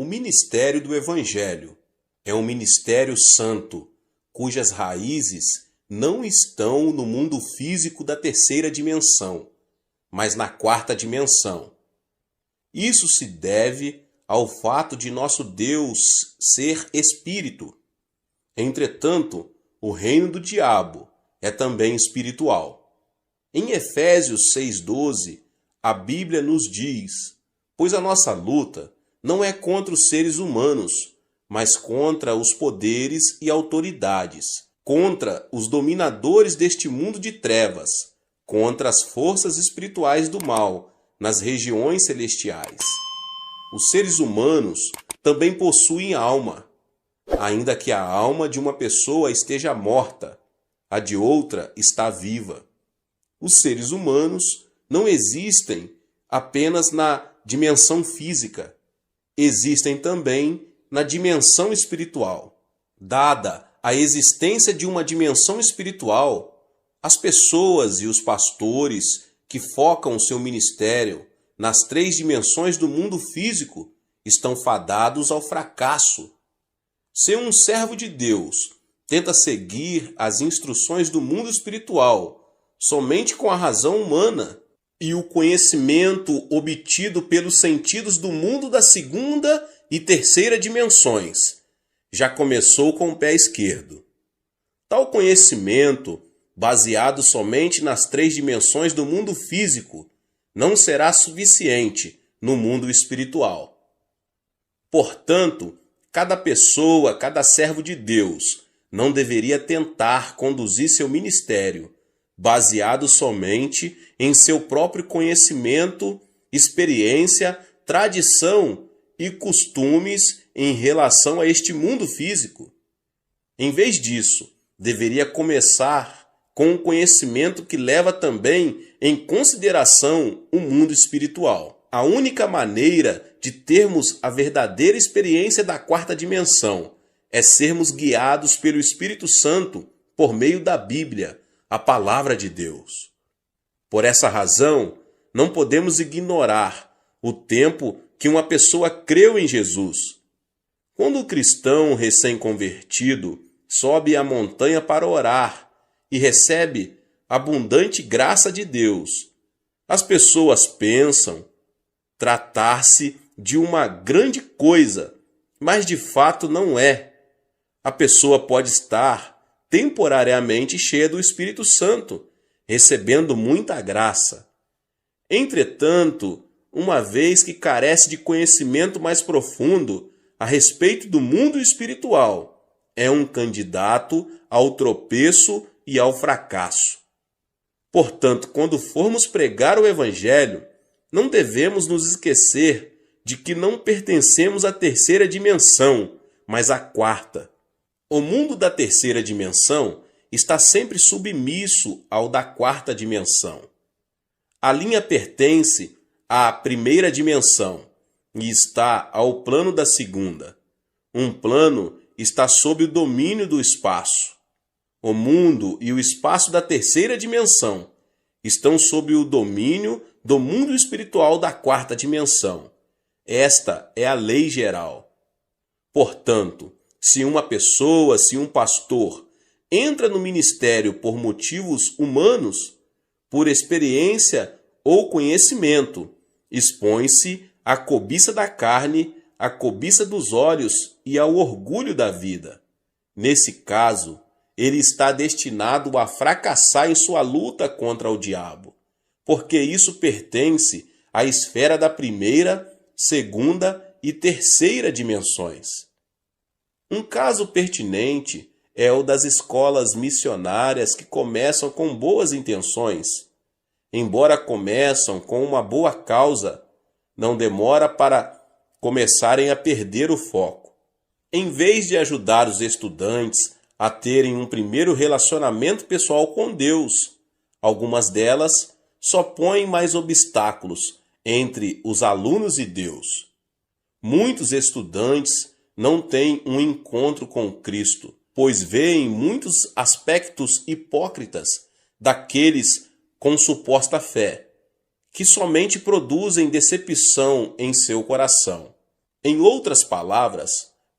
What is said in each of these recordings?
O ministério do Evangelho é um ministério santo, cujas raízes não estão no mundo físico da terceira dimensão, mas na quarta dimensão. Isso se deve ao fato de nosso Deus ser espírito. Entretanto, o reino do diabo é também espiritual. Em Efésios 6,12, a Bíblia nos diz: pois a nossa luta não é contra os seres humanos, mas contra os poderes e autoridades, contra os dominadores deste mundo de trevas, contra as forças espirituais do mal nas regiões celestiais. Os seres humanos também possuem alma, ainda que a alma de uma pessoa esteja morta, a de outra está viva. Os seres humanos não existem apenas na dimensão física, existem também na dimensão espiritual. Dada a existência de uma dimensão espiritual, as pessoas e os pastores que focam seu ministério nas 3 dimensões do mundo físico estão fadados ao fracasso. Se um servo de Deus tenta seguir as instruções do mundo espiritual somente com a razão humana e o conhecimento obtido pelos sentidos do mundo da segunda e terceira dimensões, já começou com o pé esquerdo. Tal conhecimento, baseado somente nas 3 dimensões do mundo físico, não será suficiente no mundo espiritual. Portanto, cada pessoa, cada servo de Deus, não deveria tentar conduzir seu ministério baseado somente em seu próprio conhecimento, experiência, tradição e costumes em relação a este mundo físico. Em vez disso, deveria começar com um conhecimento que leva também em consideração o mundo espiritual. A única maneira de termos a verdadeira experiência da quarta dimensão é sermos guiados pelo Espírito Santo por meio da Bíblia, a palavra de Deus. Por essa razão, não podemos ignorar o tempo que uma pessoa creu em Jesus. Quando o cristão recém-convertido sobe a montanha para orar e recebe abundante graça de Deus, as pessoas pensam tratar-se de uma grande coisa, mas de fato não é. A pessoa pode estar temporariamente cheia do Espírito Santo, recebendo muita graça. Entretanto, uma vez que carece de conhecimento mais profundo a respeito do mundo espiritual, é um candidato ao tropeço e ao fracasso. Portanto, quando formos pregar o Evangelho, não devemos nos esquecer de que não pertencemos à terceira dimensão, mas à quarta. O mundo da terceira dimensão está sempre submisso ao da quarta dimensão. A linha pertence à primeira dimensão e está ao plano da segunda. Um plano está sob o domínio do espaço. O mundo e o espaço da terceira dimensão estão sob o domínio do mundo espiritual da quarta dimensão. Esta é a lei geral. Portanto, se uma pessoa, se um pastor, entra no ministério por motivos humanos, por experiência ou conhecimento, expõe-se à cobiça da carne, à cobiça dos olhos e ao orgulho da vida. Nesse caso, ele está destinado a fracassar em sua luta contra o diabo, porque isso pertence à esfera da primeira, segunda e terceira dimensões. Um caso pertinente é o das escolas missionárias que começam com boas intenções. Embora começam com uma boa causa, não demora para começarem a perder o foco. Em vez de ajudar os estudantes a terem um primeiro relacionamento pessoal com Deus, algumas delas só põem mais obstáculos entre os alunos e Deus. Muitos estudantes não têm um encontro com Cristo, pois veem muitos aspectos hipócritas daqueles com suposta fé, que somente produzem decepção em seu coração. Em outras palavras,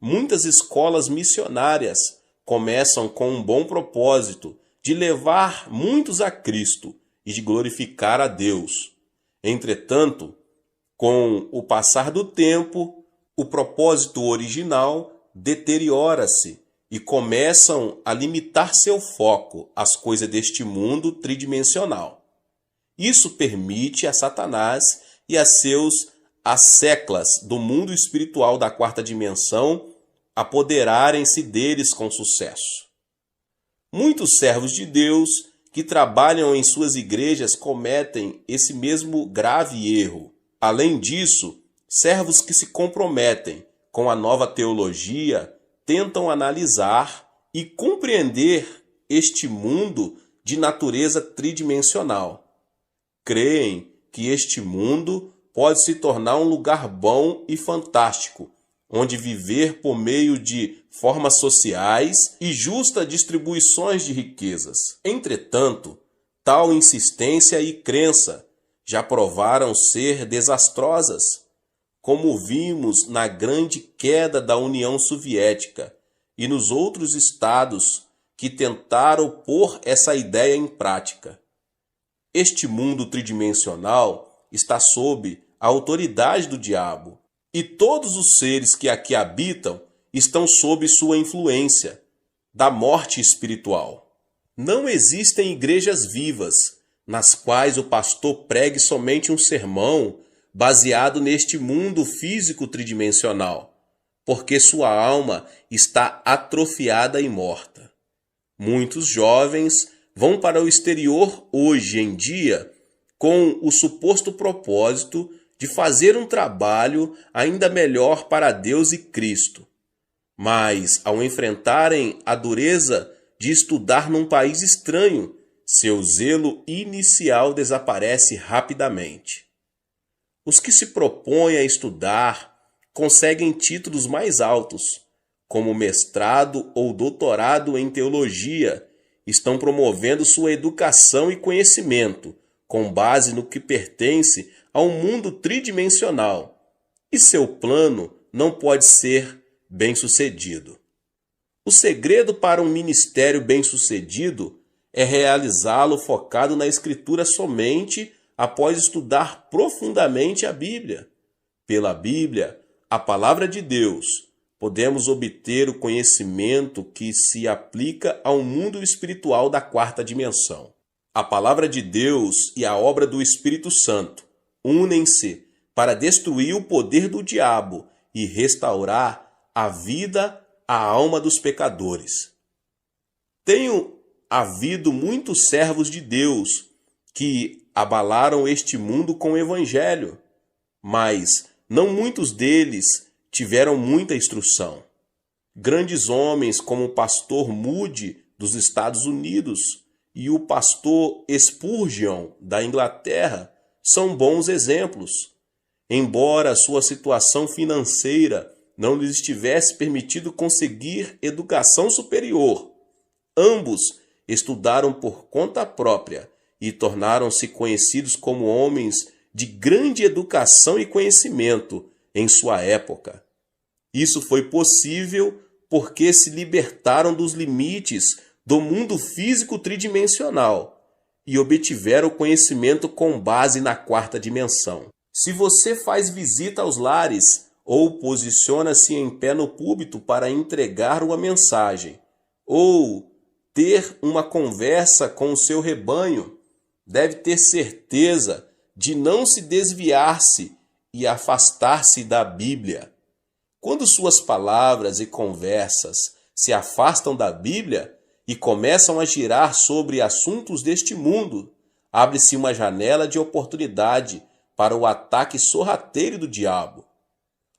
muitas escolas missionárias começam com um bom propósito de levar muitos a Cristo e de glorificar a Deus. Entretanto, com o passar do tempo, o propósito original deteriora-se e começam a limitar seu foco às coisas deste mundo tridimensional. Isso permite a Satanás e a seus asseclas do mundo espiritual da quarta dimensão apoderarem-se deles com sucesso. Muitos servos de Deus que trabalham em suas igrejas cometem esse mesmo grave erro. Além disso, servos que se comprometem com a nova teologia tentam analisar e compreender este mundo de natureza tridimensional. Creem que este mundo pode se tornar um lugar bom e fantástico, onde viver por meio de formas sociais e justas distribuições de riquezas. Entretanto, tal insistência e crença já provaram ser desastrosas, como vimos na grande queda da União Soviética e nos outros estados que tentaram pôr essa ideia em prática. Este mundo tridimensional está sob a autoridade do diabo, e todos os seres que aqui habitam estão sob sua influência, da morte espiritual. Não existem igrejas vivas, nas quais o pastor pregue somente um sermão baseado neste mundo físico tridimensional, porque sua alma está atrofiada e morta. Muitos jovens vão para o exterior hoje em dia com o suposto propósito de fazer um trabalho ainda melhor para Deus e Cristo. Mas, ao enfrentarem a dureza de estudar num país estranho, seu zelo inicial desaparece rapidamente. Os que se propõem a estudar conseguem títulos mais altos, como mestrado ou doutorado em teologia, estão promovendo sua educação e conhecimento com base no que pertence ao mundo tridimensional, e seu plano não pode ser bem-sucedido. O segredo para um ministério bem-sucedido é realizá-lo focado na Escritura somente após estudar profundamente a Bíblia. Pela Bíblia, a palavra de Deus, podemos obter o conhecimento que se aplica ao mundo espiritual da quarta dimensão. A palavra de Deus e a obra do Espírito Santo unem-se para destruir o poder do diabo e restaurar a vida à alma dos pecadores. Tenho havido muitos servos de Deus que abalaram este mundo com o Evangelho, mas não muitos deles tiveram muita instrução. Grandes homens como o pastor Moody dos Estados Unidos e o pastor Spurgeon da Inglaterra são bons exemplos. Embora sua situação financeira não lhes tivesse permitido conseguir educação superior, ambos estudaram por conta própria e tornaram-se conhecidos como homens de grande educação e conhecimento em sua época. Isso foi possível porque se libertaram dos limites do mundo físico tridimensional e obtiveram conhecimento com base na quarta dimensão. Se você faz visita aos lares ou posiciona-se em pé no púlpito para entregar uma mensagem, ou ter uma conversa com o seu rebanho, deve ter certeza de não se desviar-se e afastar-se da Bíblia. Quando suas palavras e conversas se afastam da Bíblia e começam a girar sobre assuntos deste mundo, abre-se uma janela de oportunidade para o ataque sorrateiro do diabo.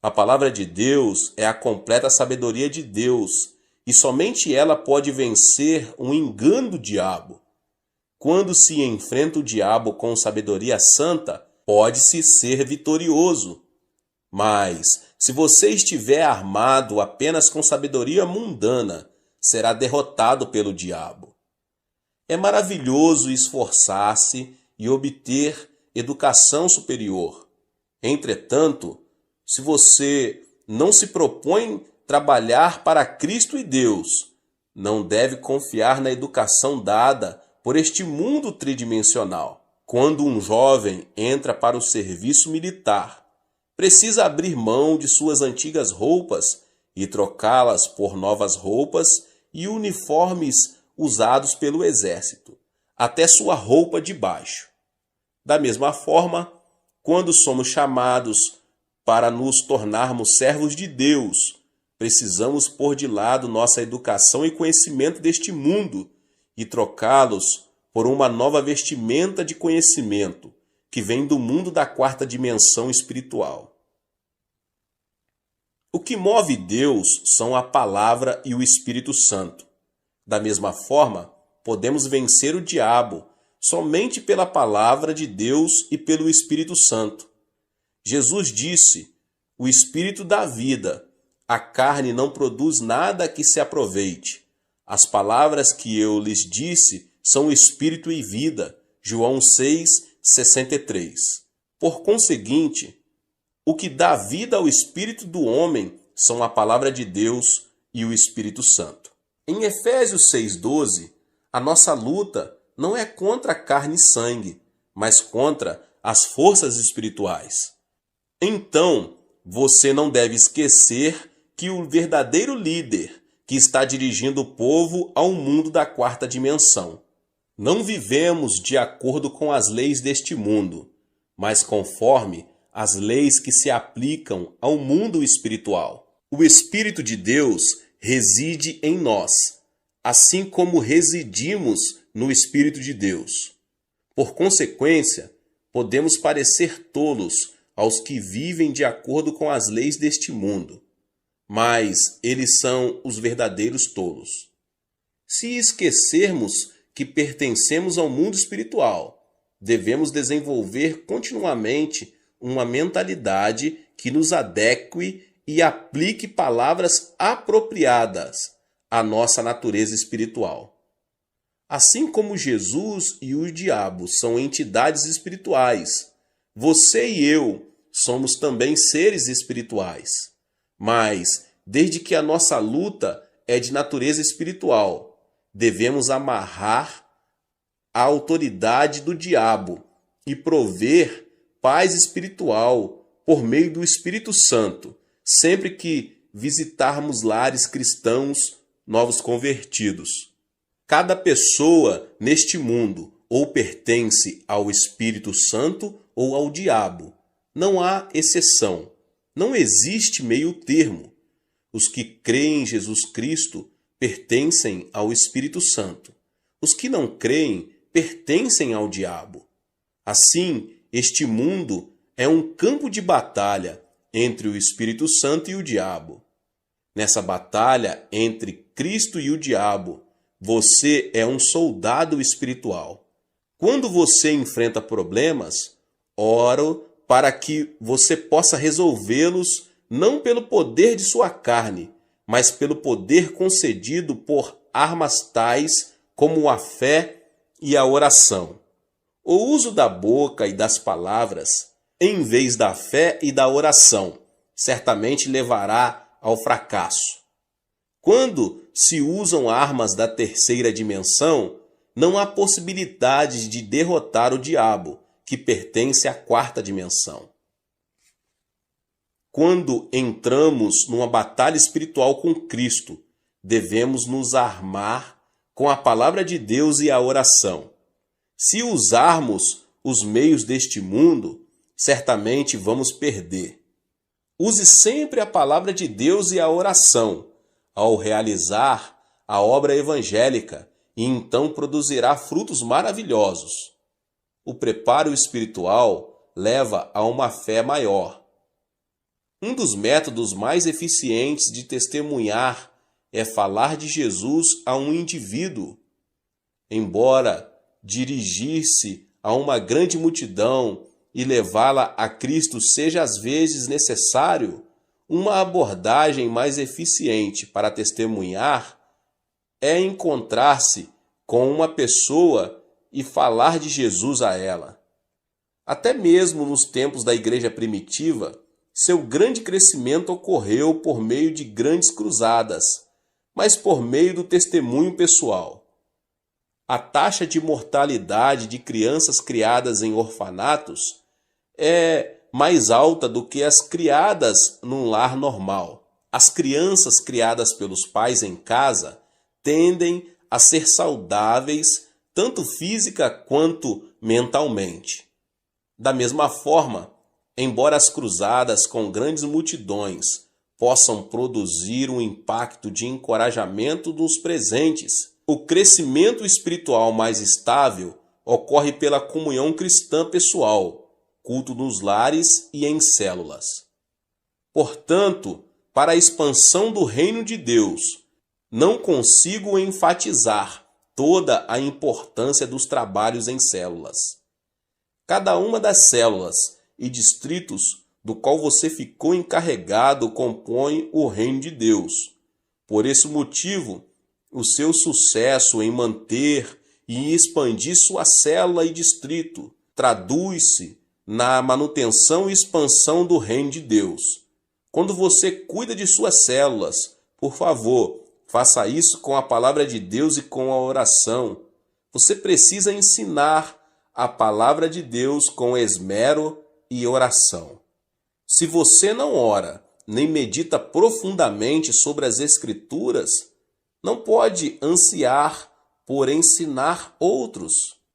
A palavra de Deus é a completa sabedoria de Deus, e somente ela pode vencer um engano do diabo. Quando se enfrenta o diabo com sabedoria santa, pode-se ser vitorioso. Mas, se você estiver armado apenas com sabedoria mundana, será derrotado pelo diabo. É maravilhoso esforçar-se e obter educação superior. Entretanto, se você não se propõe trabalhar para Cristo e Deus, não deve confiar na educação dada por este mundo tridimensional. Quando um jovem entra para o serviço militar, precisa abrir mão de suas antigas roupas e trocá-las por novas roupas e uniformes usados pelo exército, até sua roupa de baixo. Da mesma forma, quando somos chamados para nos tornarmos servos de Deus, precisamos pôr de lado nossa educação e conhecimento deste mundo e trocá-los por uma nova vestimenta de conhecimento que vem do mundo da quarta dimensão espiritual. O que move Deus são a Palavra e o Espírito Santo. Da mesma forma, podemos vencer o diabo somente pela Palavra de Deus e pelo Espírito Santo. Jesus disse: "O Espírito dá vida, a carne não produz nada que se aproveite. As palavras que eu lhes disse são Espírito e vida." João 6:63. Por conseguinte, o que dá vida ao espírito do homem são a Palavra de Deus e o Espírito Santo. Em Efésios 6:12, a nossa luta não é contra carne e sangue, mas contra as forças espirituais. Então, você não deve esquecer que o verdadeiro líder que está dirigindo o povo ao mundo da quarta dimensão. Não vivemos de acordo com as leis deste mundo, mas conforme as leis que se aplicam ao mundo espiritual. O Espírito de Deus reside em nós, assim como residimos no Espírito de Deus. Por consequência, podemos parecer tolos aos que vivem de acordo com as leis deste mundo, mas eles são os verdadeiros tolos. Se esquecermos que pertencemos ao mundo espiritual, devemos desenvolver continuamente uma mentalidade que nos adeque e aplique palavras apropriadas à nossa natureza espiritual. Assim como Jesus e o diabo são entidades espirituais, você e eu somos também seres espirituais. Mas, desde que a nossa luta é de natureza espiritual, devemos amarrar a autoridade do diabo e prover paz espiritual por meio do Espírito Santo, sempre que visitarmos lares cristãos novos convertidos. Cada pessoa neste mundo ou pertence ao Espírito Santo ou ao diabo. Não há exceção. Não existe meio termo. Os que creem em Jesus Cristo pertencem ao Espírito Santo. Os que não creem pertencem ao diabo. Assim, este mundo é um campo de batalha entre o Espírito Santo e o diabo. Nessa batalha entre Cristo e o diabo, você é um soldado espiritual. Quando você enfrenta problemas, oro para que você possa resolvê-los não pelo poder de sua carne, mas pelo poder concedido por armas tais como a fé e a oração. O uso da boca e das palavras, em vez da fé e da oração, certamente levará ao fracasso. Quando se usam armas da terceira dimensão, não há possibilidade de derrotar o diabo, que pertence à quarta dimensão. Quando entramos numa batalha espiritual com Cristo, devemos nos armar com a palavra de Deus e a oração. Se usarmos os meios deste mundo, certamente vamos perder. Use sempre a palavra de Deus e a oração ao realizar a obra evangélica e então produzirá frutos maravilhosos. O preparo espiritual leva a uma fé maior. Um dos métodos mais eficientes de testemunhar é falar de Jesus a um indivíduo. Embora dirigir-se a uma grande multidão e levá-la a Cristo seja às vezes necessário, uma abordagem mais eficiente para testemunhar é encontrar-se com uma pessoa e falar de Jesus a ela. Até mesmo nos tempos da igreja primitiva, Seu grande crescimento ocorreu por meio de grandes cruzadas, mas por meio do testemunho pessoal. A taxa de mortalidade de crianças criadas em orfanatos é mais alta do que as criadas num lar normal. As crianças criadas pelos pais em casa tendem a ser saudáveis tanto física quanto mentalmente. Da mesma forma, embora as cruzadas com grandes multidões possam produzir um impacto de encorajamento dos presentes, o crescimento espiritual mais estável ocorre pela comunhão cristã pessoal, culto nos lares e em células. Portanto, para a expansão do reino de Deus, não consigo enfatizar toda a importância dos trabalhos em células. Cada uma das células e distritos do qual você ficou encarregado compõe o reino de Deus. Por esse motivo, o seu sucesso em manter e expandir sua célula e distrito traduz-se na manutenção e expansão do reino de Deus. Quando você cuida de suas células, por favor, faça isso com a palavra de Deus e com a oração. Você precisa ensinar a palavra de Deus com esmero e oração. Se você não ora, nem medita profundamente sobre as Escrituras, não pode ansiar por ensinar outros.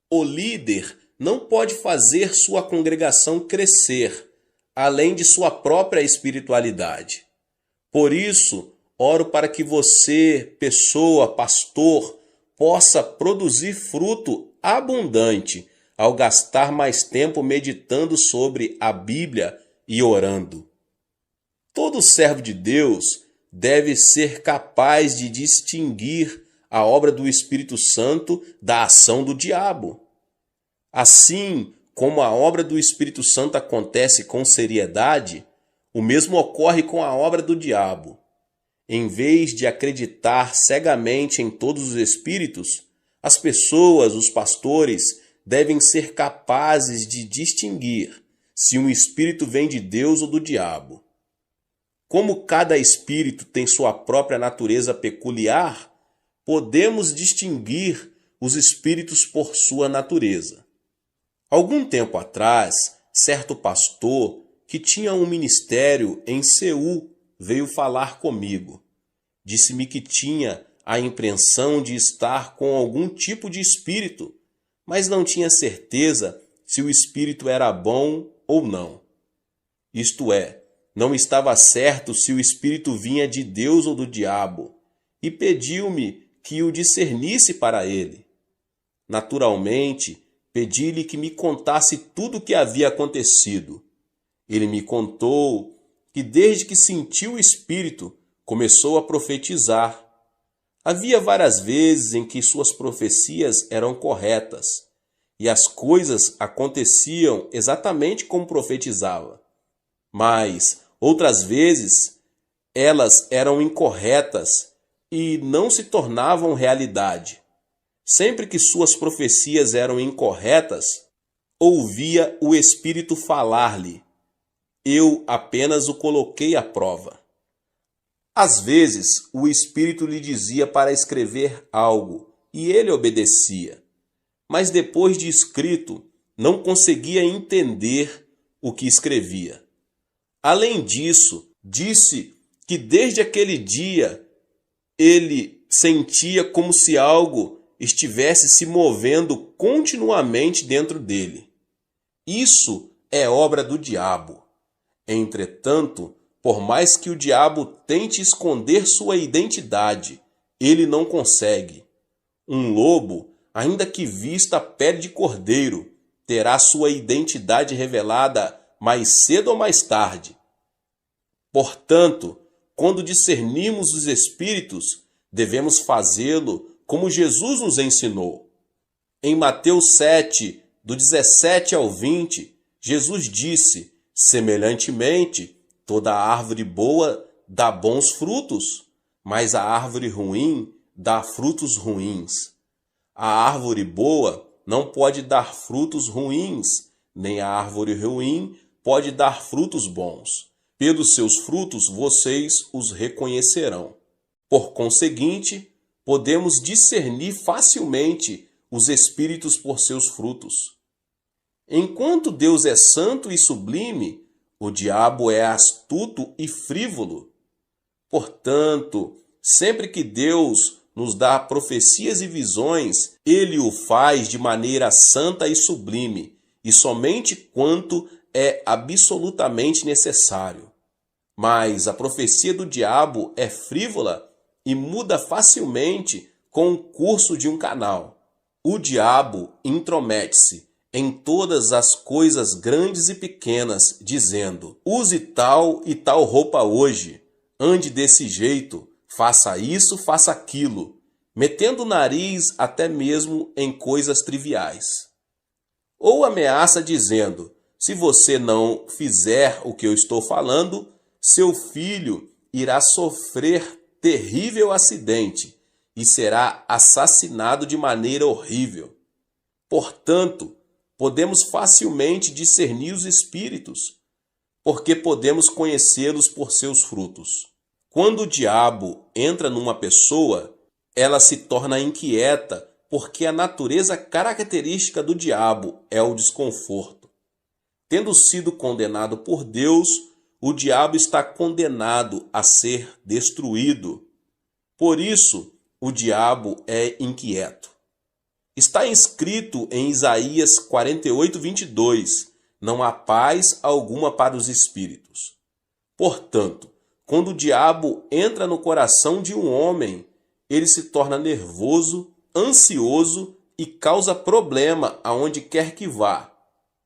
O líder não pode fazer sua congregação crescer, além de sua própria espiritualidade. Por isso, oro para que você, pessoa, pastor, possa produzir fruto abundante ao gastar mais tempo meditando sobre a Bíblia e orando. Todo servo de Deus deve ser capaz de distinguir a obra do Espírito Santo da ação do diabo. Assim como a obra do Espírito Santo acontece com seriedade, o mesmo ocorre com a obra do diabo. Em vez de acreditar cegamente em todos os espíritos, as pessoas, os pastores, devem ser capazes de distinguir se um espírito vem de Deus ou do diabo. Como cada espírito tem sua própria natureza peculiar, podemos distinguir os espíritos por sua natureza. Algum tempo atrás, certo pastor que tinha um ministério em Seul veio falar comigo. Disse-me que tinha a impressão de estar com algum tipo de espírito, mas não tinha certeza se o espírito era bom ou não. Isto é, não estava certo se o espírito vinha de Deus ou do diabo, e pediu-me que o discernisse para ele. Naturalmente, pedi-lhe que me contasse tudo o que havia acontecido. Ele me contou que desde que sentiu o espírito, começou a profetizar. Havia várias vezes em que suas profecias eram corretas, e as coisas aconteciam exatamente como profetizava. Mas, outras vezes, elas eram incorretas e não se tornavam realidade. Sempre que suas profecias eram incorretas, ouvia o Espírito falar-lhe. Eu apenas o coloquei à prova. Às vezes, o Espírito lhe dizia para escrever algo, e ele obedecia. Mas depois de escrito, não conseguia entender o que escrevia. Além disso, disse que desde aquele dia ele sentia como se algo estivesse se movendo continuamente dentro dele. Isso é obra do diabo. Entretanto, por mais que o diabo tente esconder sua identidade, ele não consegue. Um lobo, ainda que vista a pele de cordeiro, terá sua identidade revelada mais cedo ou mais tarde. Portanto, quando discernimos os espíritos, devemos fazê-lo como Jesus nos ensinou. Em Mateus 7, do 17 ao 20, Jesus disse: semelhantemente, toda árvore boa dá bons frutos, mas a árvore ruim dá frutos ruins. A árvore boa não pode dar frutos ruins, nem a árvore ruim pode dar frutos bons. Pelos seus frutos vocês os reconhecerão. Por conseguinte, podemos discernir facilmente os espíritos por seus frutos. Enquanto Deus é santo e sublime, o diabo é astuto e frívolo. Portanto, sempre que Deus nos dá profecias e visões, ele o faz de maneira santa e sublime, e somente quanto é absolutamente necessário. Mas a profecia do diabo é frívola e muda facilmente com o curso de um canal. O diabo intromete-se em todas as coisas grandes e pequenas, dizendo: use tal e tal roupa hoje, ande desse jeito, faça isso, faça aquilo, metendo o nariz até mesmo em coisas triviais. Ou ameaça dizendo: se você não fizer o que eu estou falando, seu filho irá sofrer terrível acidente e será assassinado de maneira horrível. Portanto, podemos facilmente discernir os espíritos, porque podemos conhecê-los por seus frutos. Quando o diabo entra numa pessoa, ela se torna inquieta, porque a natureza característica do diabo é o desconforto. Tendo sido condenado por Deus, o diabo está condenado a ser destruído. Por isso, o diabo é inquieto. Está escrito em Isaías 48:22, não há paz alguma para os espíritos. Portanto, quando o diabo entra no coração de um homem, ele se torna nervoso, ansioso e causa problema aonde quer que vá,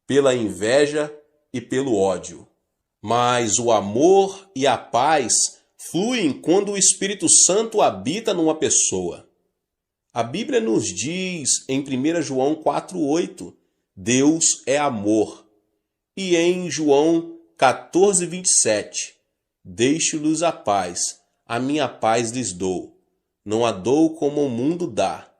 pela inveja e pelo ódio. Mas o amor e a paz fluem quando o Espírito Santo habita numa pessoa. A Bíblia nos diz em 1 João 4,8, Deus é amor. E em João 14:27, deixo-lhes a paz, a minha paz lhes dou. Não a dou como o mundo dá.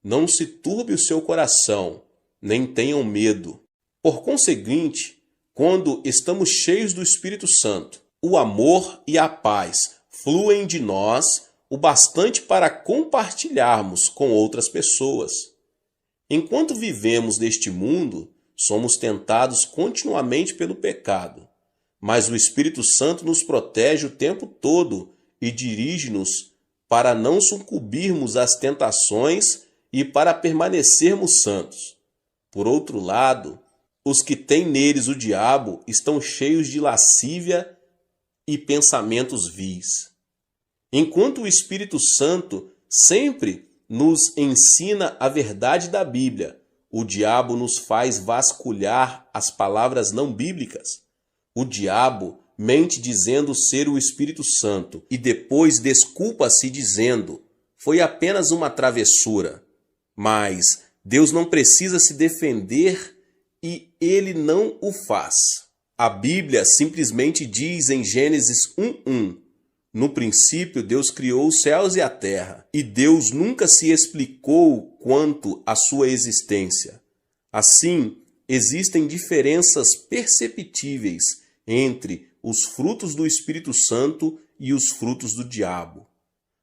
Não se turbe o seu coração, nem tenham medo. Por conseguinte, quando estamos cheios do Espírito Santo, o amor e a paz fluem de nós o bastante para compartilharmos com outras pessoas. Enquanto vivemos neste mundo, somos tentados continuamente pelo pecado, mas o Espírito Santo nos protege o tempo todo e dirige-nos para não sucumbirmos às tentações e para permanecermos santos. Por outro lado, os que têm neles o diabo estão cheios de lascívia e pensamentos vis. Enquanto o Espírito Santo sempre nos ensina a verdade da Bíblia, o diabo nos faz vasculhar as palavras não bíblicas. O diabo mente dizendo ser o Espírito Santo e depois desculpa-se dizendo: foi apenas uma travessura. Mas Deus não precisa se defender e ele não o faz. A Bíblia simplesmente diz em Gênesis 1:1: no princípio Deus criou os céus e a terra, e Deus nunca se explicou quanto à sua existência. Assim, existem diferenças perceptíveis entre os frutos do Espírito Santo e os frutos do diabo.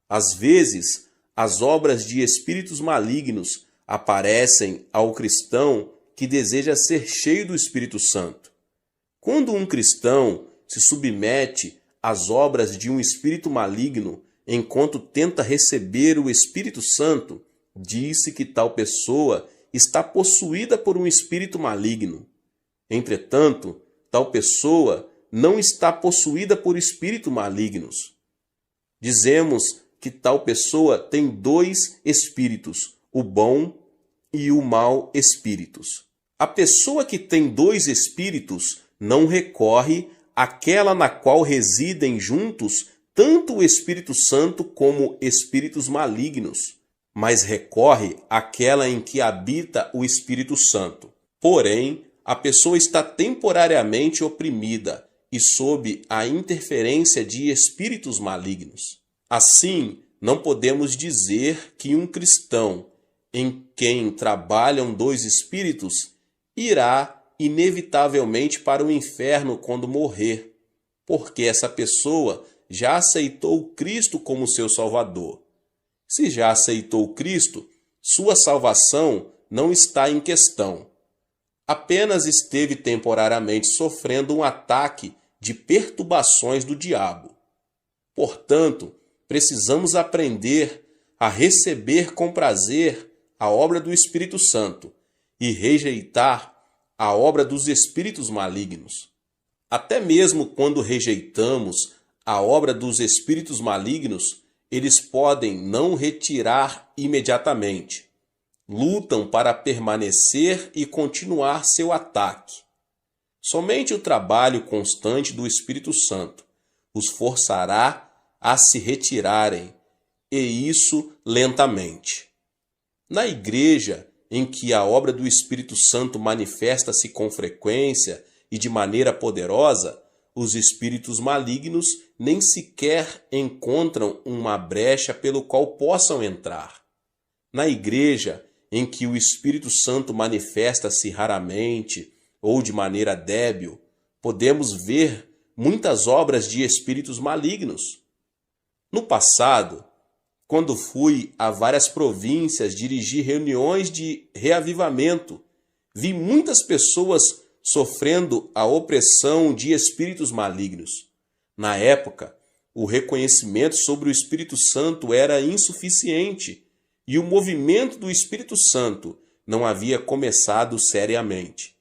Às vezes, as obras de espíritos malignos aparecem ao cristão que deseja ser cheio do Espírito Santo. Quando um cristão se submete às obras de um espírito maligno enquanto tenta receber o Espírito Santo, diz-se que tal pessoa está possuída por um espírito maligno. Entretanto, tal pessoa não está possuída por espíritos malignos. Dizemos que tal pessoa tem dois espíritos, o bom e o mau espíritos. A pessoa que tem dois espíritos não recorre àquela na qual residem juntos tanto o Espírito Santo como espíritos malignos, mas recorre àquela em que habita o Espírito Santo. Porém, a pessoa está temporariamente oprimida e sob a interferência de espíritos malignos. Assim, não podemos dizer que um cristão em quem trabalham dois espíritos irá inevitavelmente para o inferno quando morrer, porque essa pessoa já aceitou Cristo como seu Salvador. Se já aceitou Cristo, sua salvação não está em questão. Apenas esteve temporariamente sofrendo um ataque de perturbações do diabo. Portanto, precisamos aprender a receber com prazer a obra do Espírito Santo e rejeitar a obra dos espíritos malignos. Até mesmo quando rejeitamos a obra dos espíritos malignos, eles podem não retirar imediatamente. Lutam para permanecer e continuar seu ataque. Somente o trabalho constante do Espírito Santo os forçará a se retirarem, e isso lentamente. Na igreja em que a obra do Espírito Santo manifesta-se com frequência e de maneira poderosa, os espíritos malignos nem sequer encontram uma brecha pelo qual possam entrar. Na igreja em que o Espírito Santo manifesta-se raramente ou de maneira débil, podemos ver muitas obras de espíritos malignos. No passado, quando fui a várias províncias dirigir reuniões de reavivamento, vi muitas pessoas sofrendo a opressão de espíritos malignos. Na época, o reconhecimento sobre o Espírito Santo era insuficiente e o movimento do Espírito Santo não havia começado seriamente.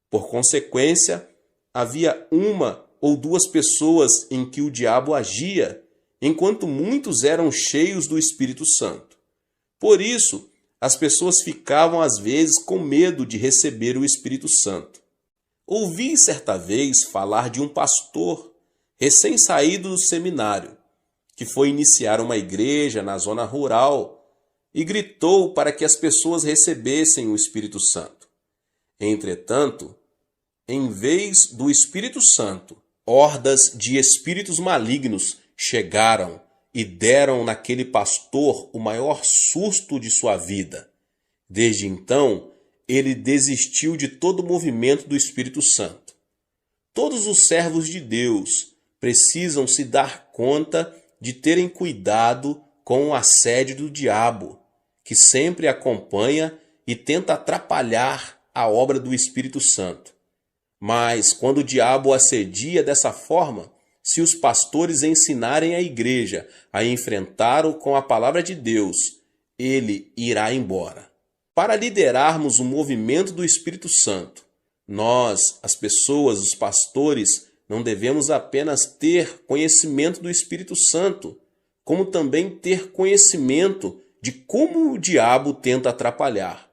Por consequência, havia uma ou duas pessoas em que o diabo agia, enquanto muitos eram cheios do Espírito Santo. Por isso, as pessoas ficavam às vezes com medo de receber o Espírito Santo. Ouvi certa vez falar de um pastor recém-saído do seminário, que foi iniciar uma igreja na zona rural e gritou para que as pessoas recebessem o Espírito Santo. Entretanto, em vez do Espírito Santo, hordas de espíritos malignos chegaram e deram naquele pastor o maior susto de sua vida. Desde então, ele desistiu de todo o movimento do Espírito Santo. Todos os servos de Deus precisam se dar conta de terem cuidado com o assédio do diabo, que sempre acompanha e tenta atrapalhar a obra do Espírito Santo. Mas quando o diabo assedia dessa forma, se os pastores ensinarem a igreja a enfrentá-lo com a palavra de Deus, ele irá embora. Para liderarmos o movimento do Espírito Santo, nós, as pessoas, os pastores, não devemos apenas ter conhecimento do Espírito Santo, como também ter conhecimento de como o diabo tenta atrapalhar.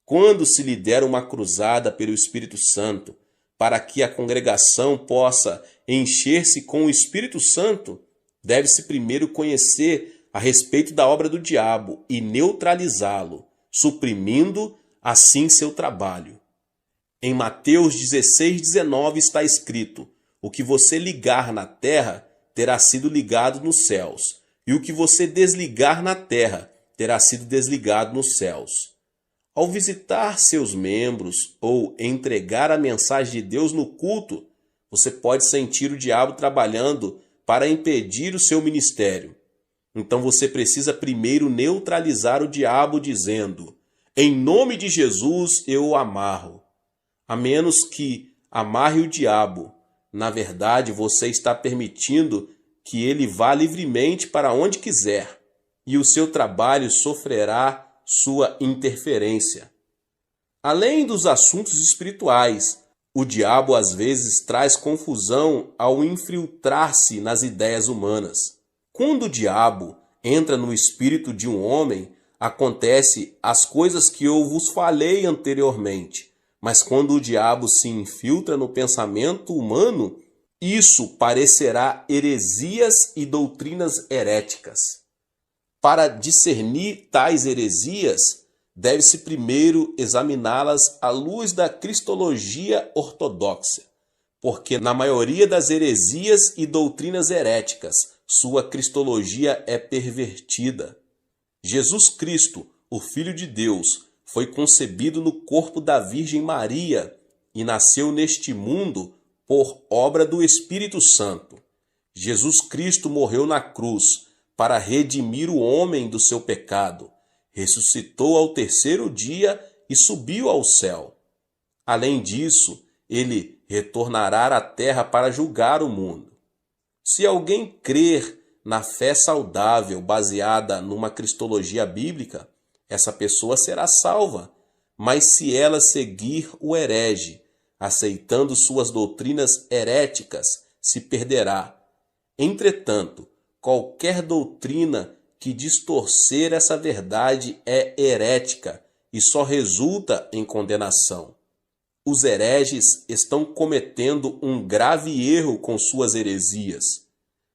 Quando se lidera uma cruzada pelo Espírito Santo, para que a congregação possa encher-se com o Espírito Santo, deve-se primeiro conhecer a respeito da obra do diabo e neutralizá-lo, suprimindo assim seu trabalho. Em Mateus 16:19 está escrito: o que você ligar na terra terá sido ligado nos céus, e o que você desligar na terra terá sido desligado nos céus. Ao visitar seus membros ou entregar a mensagem de Deus no culto, você pode sentir o diabo trabalhando para impedir o seu ministério. Então você precisa primeiro neutralizar o diabo dizendo: em nome de Jesus eu o amarro. A menos que amarre o diabo, na verdade você está permitindo que ele vá livremente para onde quiser, e o seu trabalho sofrerá sua interferência. Além dos assuntos espirituais, o diabo às vezes traz confusão ao infiltrar-se nas ideias humanas. Quando o diabo entra no espírito de um homem, acontece as coisas que eu vos falei anteriormente. Mas quando o diabo se infiltra no pensamento humano, isso parecerá heresias e doutrinas heréticas. Para discernir tais heresias, deve-se primeiro examiná-las à luz da cristologia ortodoxa, porque na maioria das heresias e doutrinas heréticas, sua cristologia é pervertida. Jesus Cristo, o Filho de Deus, foi concebido no corpo da Virgem Maria e nasceu neste mundo por obra do Espírito Santo. Jesus Cristo morreu na cruz para redimir o homem do seu pecado, ressuscitou ao terceiro dia e subiu ao céu. Além disso, ele retornará à terra para julgar o mundo. Se alguém crer na fé saudável baseada numa cristologia bíblica, essa pessoa será salva. Mas se ela seguir o herege, aceitando suas doutrinas heréticas, se perderá. Entretanto, qualquer doutrina que distorcer essa verdade é herética e só resulta em condenação. Os hereges estão cometendo um grave erro com suas heresias.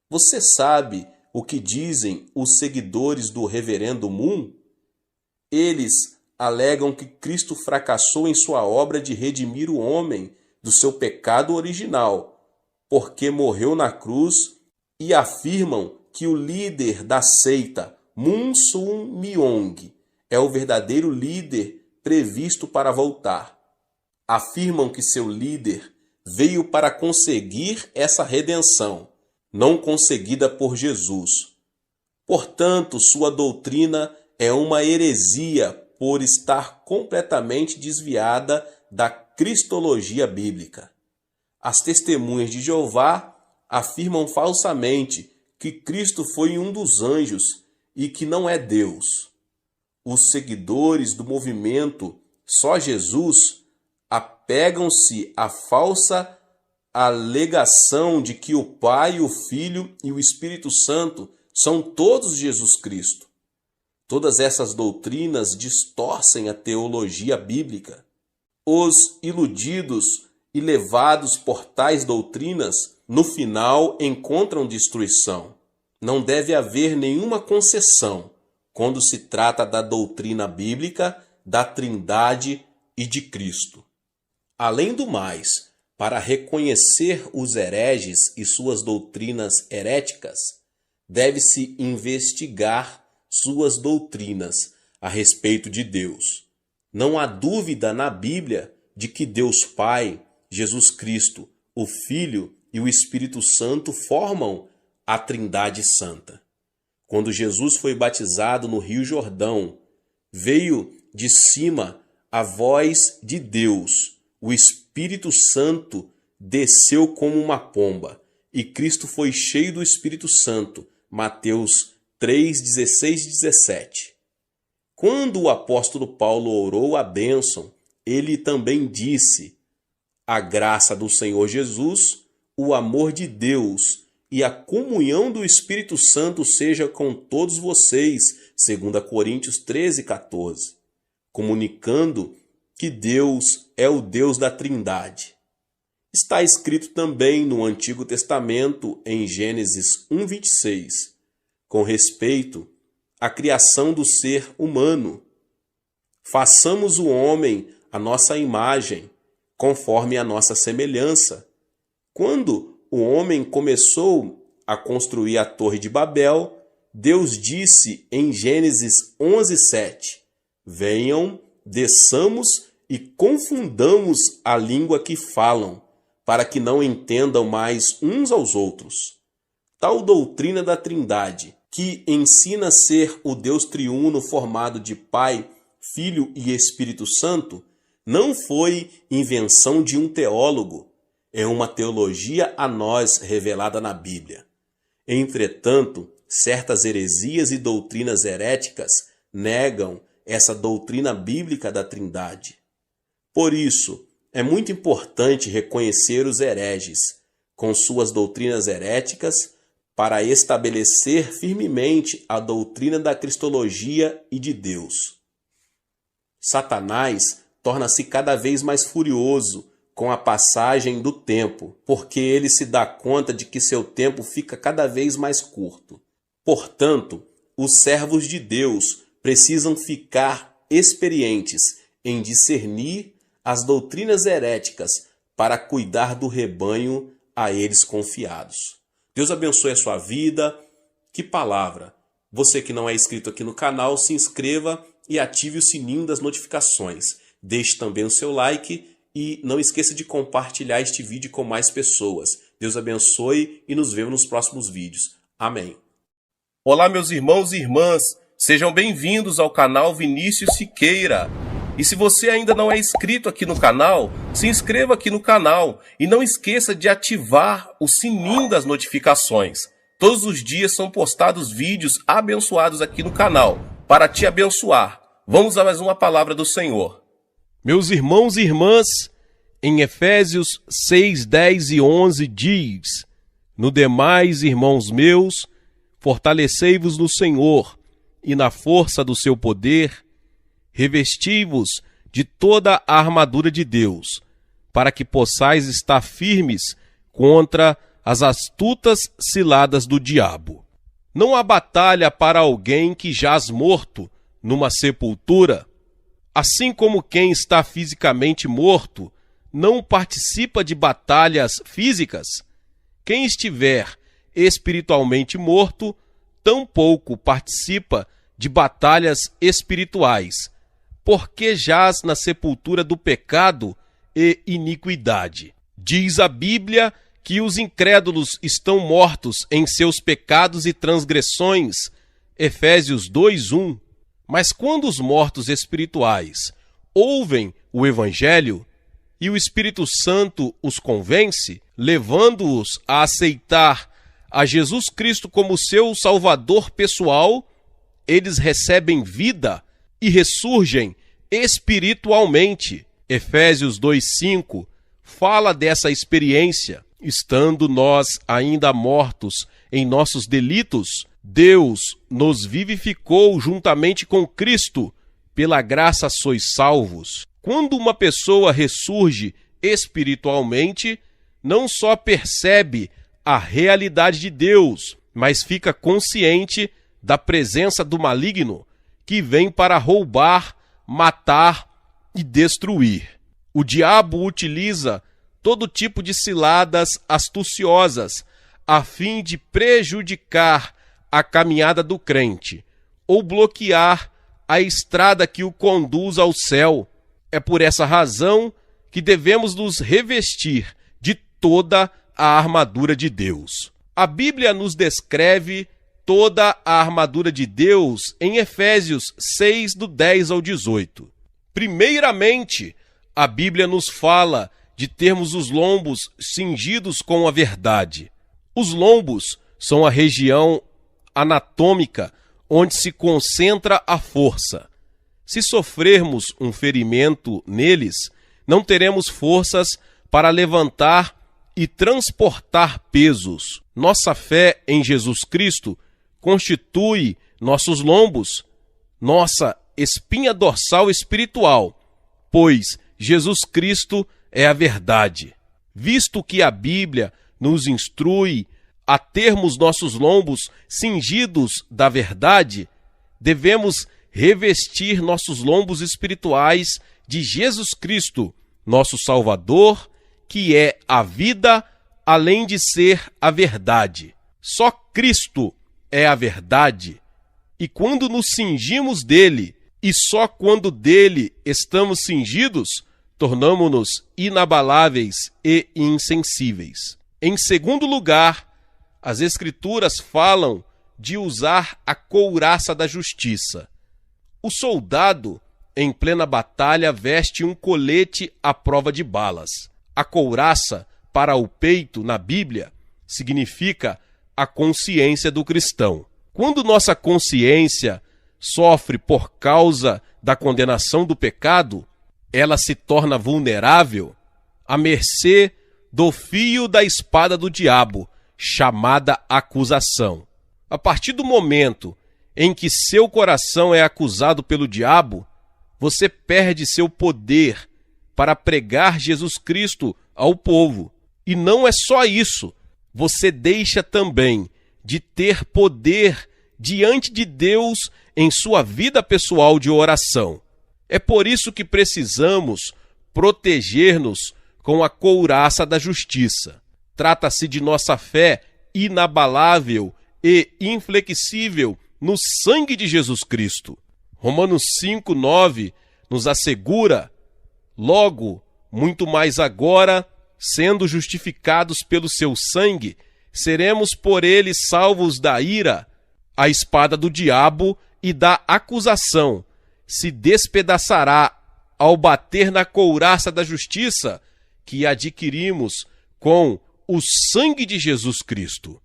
Você sabe o que dizem os seguidores do Reverendo Moon? Eles alegam que Cristo fracassou em sua obra de redimir o homem do seu pecado original, porque morreu na cruz, e afirmam que o líder da seita, Moon Sun Myung, é o verdadeiro líder previsto para voltar. Afirmam que seu líder veio para conseguir essa redenção, não conseguida por Jesus. Portanto, sua doutrina é uma heresia por estar completamente desviada da cristologia bíblica. As testemunhas de Jeová afirmam falsamente que Cristo foi um dos anjos e que não é Deus. Os seguidores do movimento Só Jesus apegam-se à falsa alegação de que o Pai, o Filho e o Espírito Santo são todos Jesus Cristo. Todas essas doutrinas distorcem a teologia bíblica. Os iludidos e levados por tais doutrinas, no final encontram destruição. Não deve haver nenhuma concessão quando se trata da doutrina bíblica, da Trindade e de Cristo. Além do mais, para reconhecer os hereges e suas doutrinas heréticas, deve-se investigar suas doutrinas a respeito de Deus. Não há dúvida na Bíblia de que Deus Pai, Jesus Cristo, o Filho e o Espírito Santo formam a Trindade Santa. Quando Jesus foi batizado no Rio Jordão, veio de cima a voz de Deus. O Espírito Santo desceu como uma pomba e Cristo foi cheio do Espírito Santo. Mateus 3, 16 e 17. Quando o apóstolo Paulo orou a bênção, ele também disse: a graça do Senhor Jesus, o amor de Deus e a comunhão do Espírito Santo seja com todos vocês, 2 Coríntios 13, 14, comunicando que Deus é o Deus da Trindade. Está escrito também no Antigo Testamento, em Gênesis 1, 26, com respeito à criação do ser humano. Façamos o homem à nossa imagem, conforme a nossa semelhança. Quando o homem começou a construir a Torre de Babel, Deus disse em Gênesis 11, 7, venham, desçamos e confundamos a língua que falam, para que não entendam mais uns aos outros. Tal doutrina da Trindade, que ensina ser o Deus triuno formado de Pai, Filho e Espírito Santo, não foi invenção de um teólogo, é uma teologia a nós revelada na Bíblia. Entretanto, certas heresias e doutrinas heréticas negam essa doutrina bíblica da Trindade. Por isso, é muito importante reconhecer os hereges, com suas doutrinas heréticas, para estabelecer firmemente a doutrina da cristologia e de Deus. Satanás torna-se cada vez mais furioso com a passagem do tempo, porque ele se dá conta de que seu tempo fica cada vez mais curto. Portanto, os servos de Deus precisam ficar experientes em discernir as doutrinas heréticas para cuidar do rebanho a eles confiados. Deus abençoe a sua vida. Que palavra! Você que não é inscrito aqui no canal, se inscreva e ative o sininho das notificações. Deixe também o seu like e não esqueça de compartilhar este vídeo com mais pessoas. Deus abençoe e nos vemos nos próximos vídeos. Amém. Olá, meus irmãos e irmãs, sejam bem-vindos ao canal Vinícius Siqueira. E se você ainda não é inscrito aqui no canal, se inscreva aqui no canal e não esqueça de ativar o sininho das notificações. Todos os dias são postados vídeos abençoados aqui no canal, para te abençoar. Vamos a mais uma palavra do Senhor. Meus irmãos e irmãs, em Efésios 6, 10 e 11 diz: No demais, irmãos meus, fortalecei-vos no Senhor e na força do seu poder, revesti-vos de toda a armadura de Deus, para que possais estar firmes contra as astutas ciladas do diabo. Não há batalha para alguém que jaz morto numa sepultura, assim como quem está fisicamente morto não participa de batalhas físicas. Quem estiver espiritualmente morto tampouco participa de batalhas espirituais, porque jaz na sepultura do pecado e iniquidade. Diz a Bíblia que os incrédulos estão mortos em seus pecados e transgressões, Efésios 2:1. Mas quando os mortos espirituais ouvem o Evangelho e o Espírito Santo os convence, levando-os a aceitar a Jesus Cristo como seu Salvador pessoal, eles recebem vida e ressurgem espiritualmente. Efésios 2:5 fala dessa experiência. Estando nós ainda mortos em nossos delitos, Deus nos vivificou juntamente com Cristo. Pela graça sois salvos. Quando uma pessoa ressurge espiritualmente, não só percebe a realidade de Deus, mas fica consciente da presença do maligno que vem para roubar, matar e destruir. O diabo utiliza todo tipo de ciladas astuciosas a fim de prejudicar a caminhada do crente ou bloquear a estrada que o conduz ao céu. É por essa razão que devemos nos revestir de toda a armadura de Deus. A Bíblia nos descreve toda a armadura de Deus em Efésios 6, do 10 ao 18. Primeiramente, a Bíblia nos fala de termos os lombos cingidos com a verdade. Os lombos são a região anatômica onde se concentra a força. Se sofrermos um ferimento neles, não teremos forças para levantar e transportar pesos. Nossa fé em Jesus Cristo constitui nossos lombos, nossa espinha dorsal espiritual, pois Jesus Cristo é a verdade. Visto que a Bíblia nos instrui a termos nossos lombos cingidos da verdade, devemos revestir nossos lombos espirituais de Jesus Cristo, nosso Salvador, que é a vida, além de ser a verdade. Só Cristo é a verdade, e quando nos cingimos dele, e só quando dele estamos cingidos, tornamo-nos inabaláveis e insensíveis. Em segundo lugar, as Escrituras falam de usar a couraça da justiça. O soldado, em plena batalha, veste um colete à prova de balas. A couraça, para o peito, na Bíblia, significa a consciência do cristão. Quando nossa consciência sofre por causa da condenação do pecado, ela se torna vulnerável à mercê do fio da espada do diabo, chamada acusação. A partir do momento em que seu coração é acusado pelo diabo, você perde seu poder para pregar Jesus Cristo ao povo. E não é só isso, você deixa também de ter poder diante de Deus em sua vida pessoal de oração. É por isso que precisamos proteger-nos com a couraça da justiça. Trata-se de nossa fé inabalável e inflexível no sangue de Jesus Cristo. Romanos 5:9 nos assegura: logo, Muito mais agora, sendo justificados pelo seu sangue, seremos por ele salvos da ira. A espada do diabo e da acusação se despedaçará ao bater na couraça da justiça que adquirimos com o sangue de Jesus Cristo.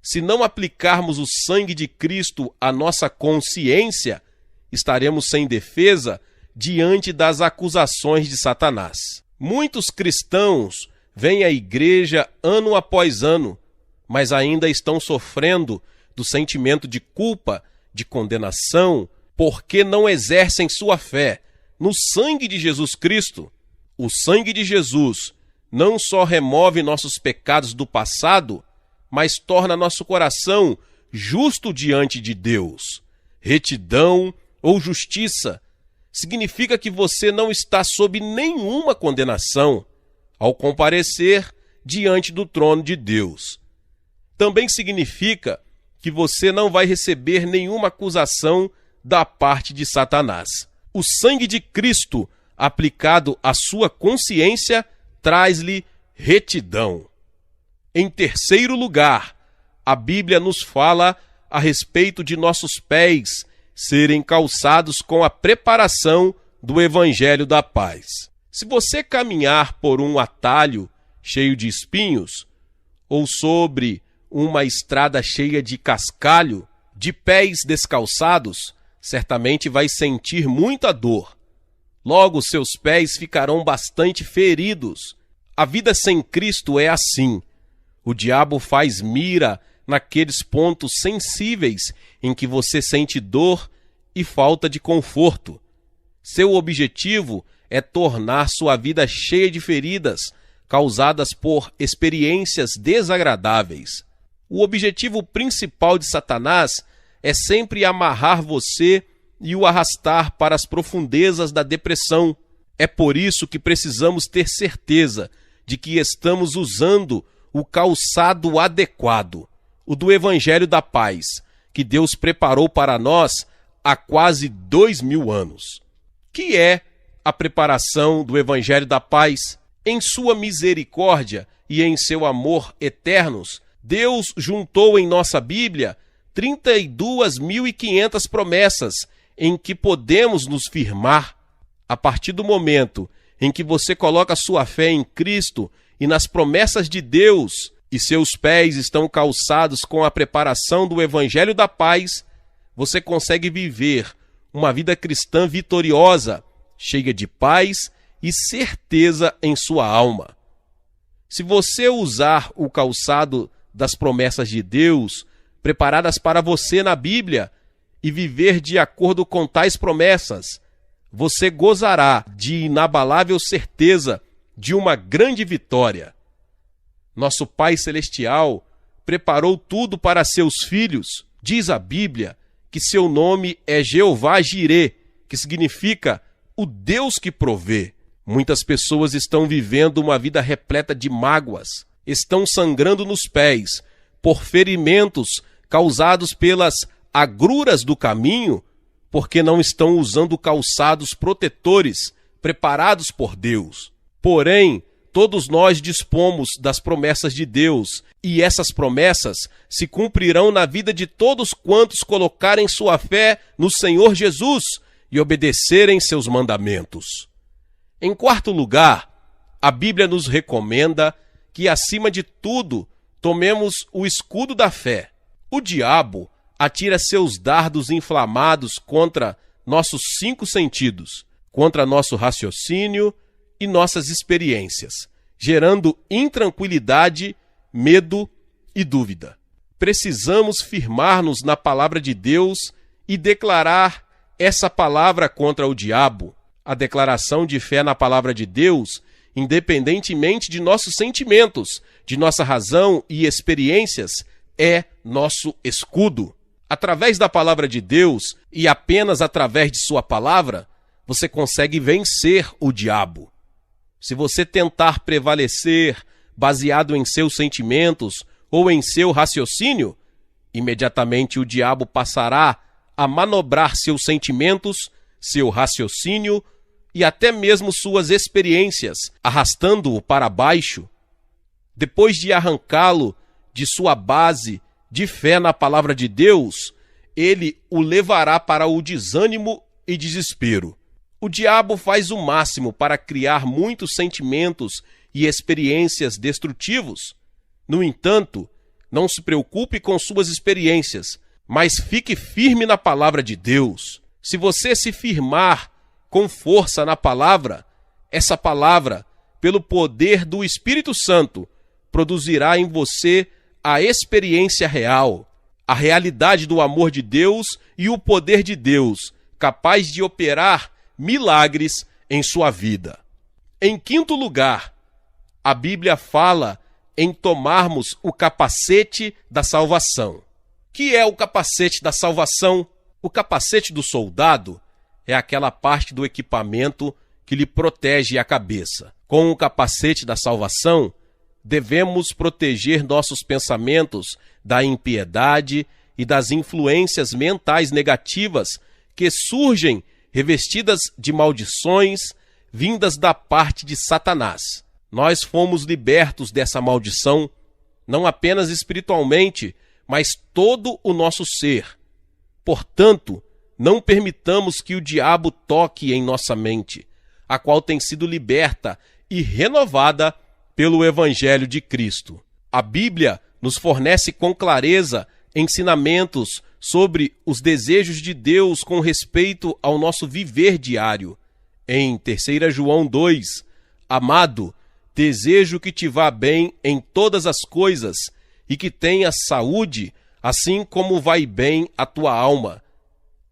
Se não aplicarmos o sangue de Cristo à nossa consciência, estaremos sem defesa diante das acusações de Satanás. Muitos cristãos vêm à igreja ano após ano, mas ainda estão sofrendo do sentimento de culpa, de condenação, porque não exercem sua fé no sangue de Jesus Cristo. O sangue de Jesus não só remove nossos pecados do passado, mas torna nosso coração justo diante de Deus. Retidão ou justiça significa que você não está sob nenhuma condenação ao comparecer diante do trono de Deus. Também significa que você não vai receber nenhuma acusação da parte de Satanás. O sangue de Cristo aplicado à sua consciência traz-lhe retidão. Em terceiro lugar, a Bíblia nos fala a respeito de nossos pés serem calçados com a preparação do Evangelho da Paz. Se você caminhar por um atalho cheio de espinhos, ou sobre uma estrada cheia de cascalho, de pés descalçados, certamente vai sentir muita dor. Logo, seus pés ficarão bastante feridos. A vida sem Cristo é assim. O diabo faz mira naqueles pontos sensíveis em que você sente dor e falta de conforto. Seu objetivo é tornar sua vida cheia de feridas causadas por experiências desagradáveis. O objetivo principal de Satanás é sempre amarrar você e o arrastar para as profundezas da depressão. É por isso que precisamos ter certeza de que estamos usando o calçado adequado, o do Evangelho da Paz, que Deus preparou para nós há quase 2000 anos. Que é a preparação do Evangelho da Paz? Em sua misericórdia e em seu amor eternos, Deus juntou em nossa Bíblia 32.500 promessas em que podemos nos firmar. A partir do momento em que você coloca sua fé em Cristo e nas promessas de Deus, e seus pés estão calçados com a preparação do Evangelho da Paz, você consegue viver uma vida cristã vitoriosa, cheia de paz e certeza em sua alma. Se você usar o calçado das promessas de Deus, preparadas para você na Bíblia, e viver de acordo com tais promessas, você gozará de inabalável certeza de uma grande vitória. Nosso Pai Celestial preparou tudo para seus filhos. Diz a Bíblia que seu nome é Jeová Jirê, que significa o Deus que provê. Muitas pessoas estão vivendo uma vida repleta de mágoas, estão sangrando nos pés por ferimentos causados pelas agruras do caminho, porque não estão usando calçados protetores preparados por Deus. Porém, todos nós dispomos das promessas de Deus, e essas promessas se cumprirão na vida de todos quantos colocarem sua fé no Senhor Jesus e obedecerem seus mandamentos. Em quarto lugar, a Bíblia nos recomenda que, acima de tudo, tomemos o escudo da fé. O diabo atira seus dardos inflamados contra nossos 5 sentidos, contra nosso raciocínio e nossas experiências, gerando intranquilidade, medo e dúvida. Precisamos firmar-nos na palavra de Deus e declarar essa palavra contra o diabo. A declaração de fé na palavra de Deus, independentemente de nossos sentimentos, de nossa razão e experiências, é nosso escudo. Através da palavra de Deus e apenas através de sua palavra, você consegue vencer o diabo. Se você tentar prevalecer baseado em seus sentimentos ou em seu raciocínio, imediatamente o diabo passará a manobrar seus sentimentos, seu raciocínio e até mesmo suas experiências, arrastando-o para baixo, depois de arrancá-lo de sua base de fé na palavra de Deus, ele o levará para o desânimo e desespero. O diabo faz o máximo para criar muitos sentimentos e experiências destrutivos. No entanto, não se preocupe com suas experiências, mas fique firme na palavra de Deus. Se você se firmar com força na palavra, essa palavra, pelo poder do Espírito Santo, produzirá em você a experiência real, a realidade do amor de Deus e o poder de Deus, capaz de operar milagres em sua vida. Em quinto lugar, a Bíblia fala em tomarmos o capacete da salvação. Que é o capacete da salvação? O capacete do soldado é aquela parte do equipamento que lhe protege a cabeça. Com o capacete da salvação, devemos proteger nossos pensamentos da impiedade e das influências mentais negativas que surgem revestidas de maldições vindas da parte de Satanás. Nós fomos libertos dessa maldição, não apenas espiritualmente, mas todo o nosso ser. Portanto, não permitamos que o diabo toque em nossa mente, a qual tem sido liberta e renovada pelo Evangelho de Cristo. A Bíblia nos fornece com clareza ensinamentos sobre os desejos de Deus com respeito ao nosso viver diário. Em 3 João 2, amado, desejo que te vá bem em todas as coisas e que tenhas saúde, assim como vai bem a tua alma.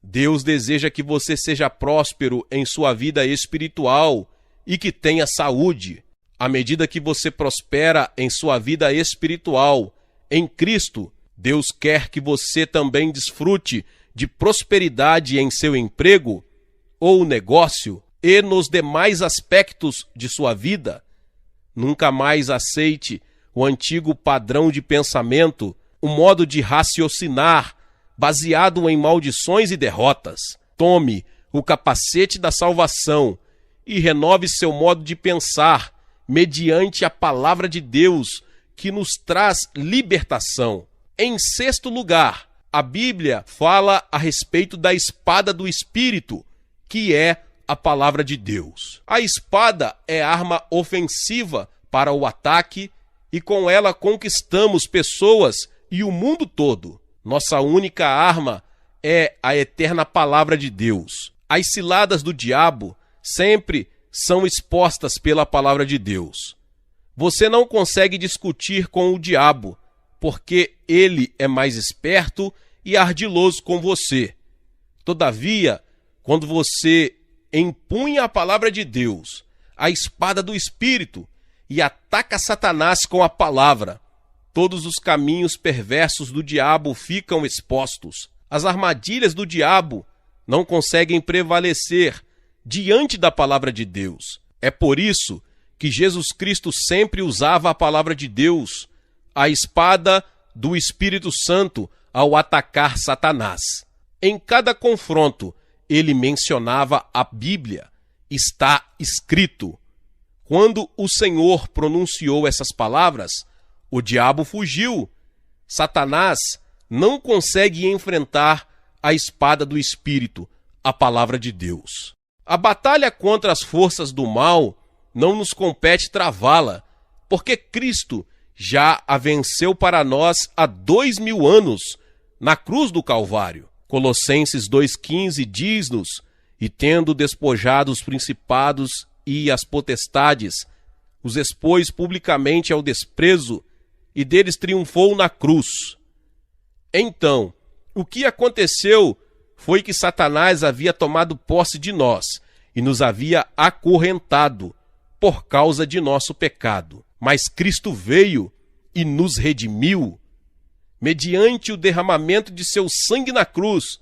Deus deseja que você seja próspero em sua vida espiritual e que tenha saúde. À medida que você prospera em sua vida espiritual, em Cristo, Deus quer que você também desfrute de prosperidade em seu emprego ou negócio e nos demais aspectos de sua vida. Nunca mais aceite o antigo padrão de pensamento, o modo de raciocinar baseado em maldições e derrotas. Tome o capacete da salvação e renove seu modo de pensar mediante a palavra de Deus, que nos traz libertação. Em sexto lugar, a Bíblia fala a respeito da espada do Espírito, que é a palavra de Deus. A espada é arma ofensiva para o ataque e com ela conquistamos pessoas e o mundo todo. Nossa única arma é a eterna palavra de Deus. As ciladas do diabo sempre são expostas pela palavra de Deus. Você não consegue discutir com o diabo, porque ele é mais esperto e ardiloso com você. Todavia, quando você empunha a palavra de Deus, a espada do Espírito, e ataca Satanás com a palavra, todos os caminhos perversos do diabo ficam expostos. As armadilhas do diabo não conseguem prevalecer diante da palavra de Deus. É por isso que Jesus Cristo sempre usava a palavra de Deus, a espada do Espírito Santo, ao atacar Satanás. Em cada confronto, ele mencionava a Bíblia. Está escrito. Quando o Senhor pronunciou essas palavras, o diabo fugiu. Satanás não consegue enfrentar a espada do Espírito, a palavra de Deus. A batalha contra as forças do mal não nos compete travá-la, porque Cristo já a venceu para nós há 2000 anos na cruz do Calvário. Colossenses 2,15 diz-nos: e tendo despojado os principados e as potestades, os expôs publicamente ao desprezo, e deles triunfou na cruz. Então, o que aconteceu foi que Satanás havia tomado posse de nós e nos havia acorrentado por causa de nosso pecado. Mas Cristo veio e nos redimiu. Mediante o derramamento de seu sangue na cruz,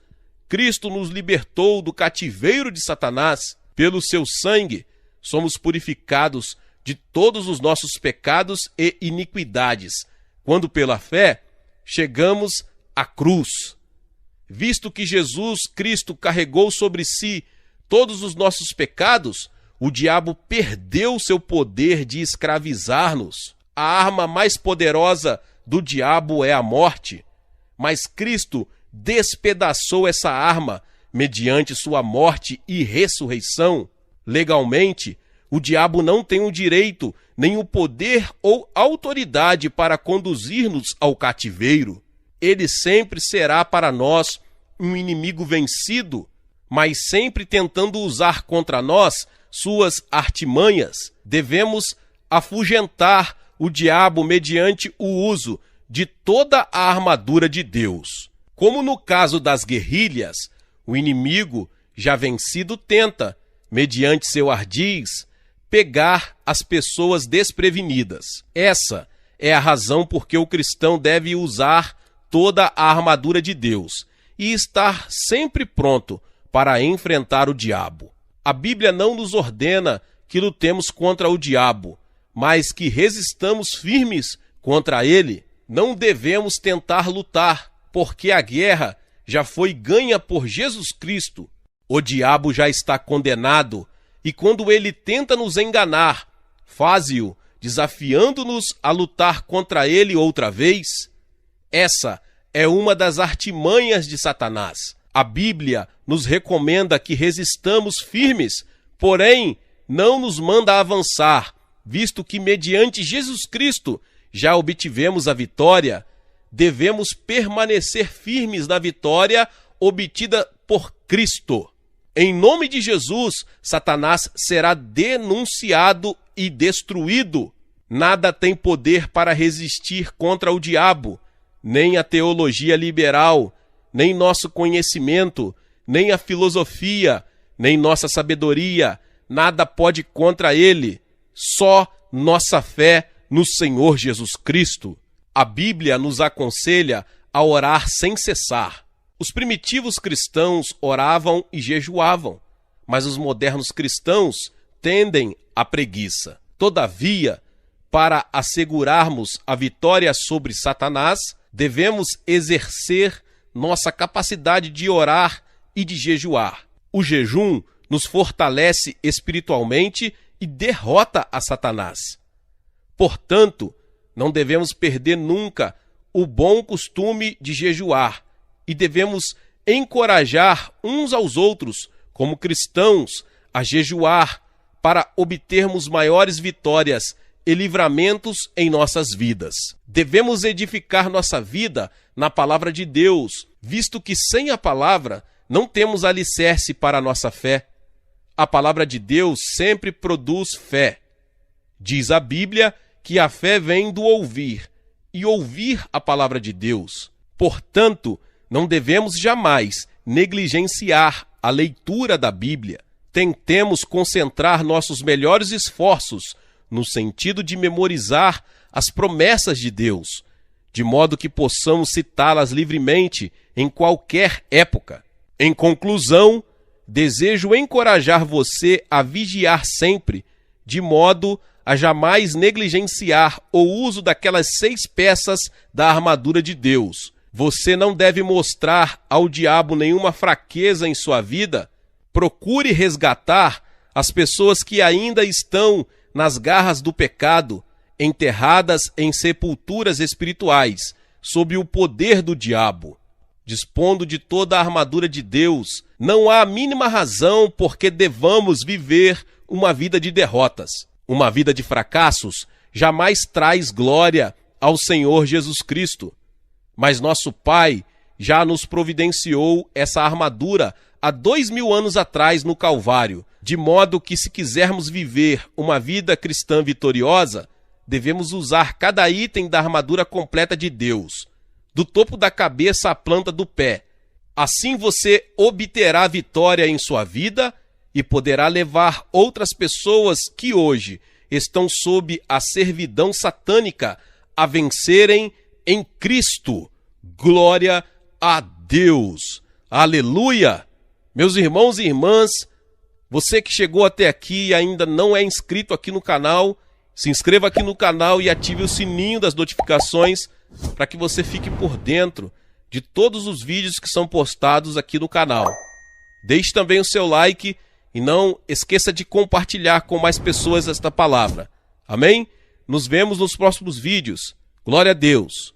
Cristo nos libertou do cativeiro de Satanás. Pelo seu sangue, somos purificados de todos os nossos pecados e iniquidades, quando pela fé chegamos à cruz. Visto que Jesus Cristo carregou sobre si todos os nossos pecados, o diabo perdeu seu poder de escravizar-nos. A arma mais poderosa do diabo é a morte, mas Cristo despedaçou essa arma mediante sua morte e ressurreição. Legalmente, o diabo não tem o direito, nem o poder ou autoridade para conduzir-nos ao cativeiro. Ele sempre será para nós um inimigo vencido, mas sempre tentando usar contra nós suas artimanhas. Devemos afugentar o diabo mediante o uso de toda a armadura de Deus. Como no caso das guerrilhas, o inimigo já vencido tenta, mediante seu ardis, pegar as pessoas desprevenidas. Essa é a razão por que o cristão deve usar toda a armadura de Deus e estar sempre pronto para enfrentar o diabo. A Bíblia não nos ordena que lutemos contra o diabo, mas que resistamos firmes contra ele. Não devemos tentar lutar, porque a guerra já foi ganha por Jesus Cristo. O diabo já está condenado, e quando ele tenta nos enganar, faze-o desafiando-nos a lutar contra ele outra vez. Essa é uma das artimanhas de Satanás. A Bíblia nos recomenda que resistamos firmes, porém não nos manda avançar, visto que mediante Jesus Cristo já obtivemos a vitória. Devemos permanecer firmes na vitória obtida por Cristo. Em nome de Jesus, Satanás será denunciado e destruído. Nada tem poder para resistir contra o diabo, nem a teologia liberal, nem nosso conhecimento, nem a filosofia, nem nossa sabedoria. Nada pode contra ele, só nossa fé no Senhor Jesus Cristo. A Bíblia nos aconselha a orar sem cessar. Os primitivos cristãos oravam e jejuavam, mas os modernos cristãos tendem à preguiça. Todavia, para assegurarmos a vitória sobre Satanás, devemos exercer nossa capacidade de orar e de jejuar. O jejum nos fortalece espiritualmente e derrota a Satanás. Portanto, não devemos perder nunca o bom costume de jejuar e devemos encorajar uns aos outros, como cristãos, a jejuar para obtermos maiores vitórias e livramentos em nossas vidas. Devemos edificar nossa vida na palavra de Deus, visto que sem a palavra não temos alicerce para a nossa fé. A palavra de Deus sempre produz fé. Diz a Bíblia que a fé vem do ouvir, e ouvir a palavra de Deus. Portanto, não devemos jamais negligenciar a leitura da Bíblia. Tentemos concentrar nossos melhores esforços no sentido de memorizar as promessas de Deus, de modo que possamos citá-las livremente em qualquer época. Em conclusão, desejo encorajar você a vigiar sempre, de modo a jamais negligenciar o uso daquelas 6 peças da armadura de Deus. Você não deve mostrar ao diabo nenhuma fraqueza em sua vida. Procure resgatar as pessoas que ainda estão nas garras do pecado, enterradas em sepulturas espirituais, sob o poder do diabo. Dispondo de toda a armadura de Deus, não há a mínima razão por que devamos viver uma vida de derrotas. Uma vida de fracassos jamais traz glória ao Senhor Jesus Cristo. Mas nosso Pai já nos providenciou essa armadura há 2000 anos atrás no Calvário, de modo que, se quisermos viver uma vida cristã vitoriosa, devemos usar cada item da armadura completa de Deus, do topo da cabeça à planta do pé. Assim você obterá vitória em sua vida e poderá levar outras pessoas que hoje estão sob a servidão satânica a vencerem em Cristo. Glória a Deus! Aleluia! Meus irmãos e irmãs, você que chegou até aqui e ainda não é inscrito aqui no canal, se inscreva aqui no canal e ative o sininho das notificações para que você fique por dentro de todos os vídeos que são postados aqui no canal. Deixe também o seu like e não esqueça de compartilhar com mais pessoas esta palavra. Amém? Nos vemos nos próximos vídeos. Glória a Deus.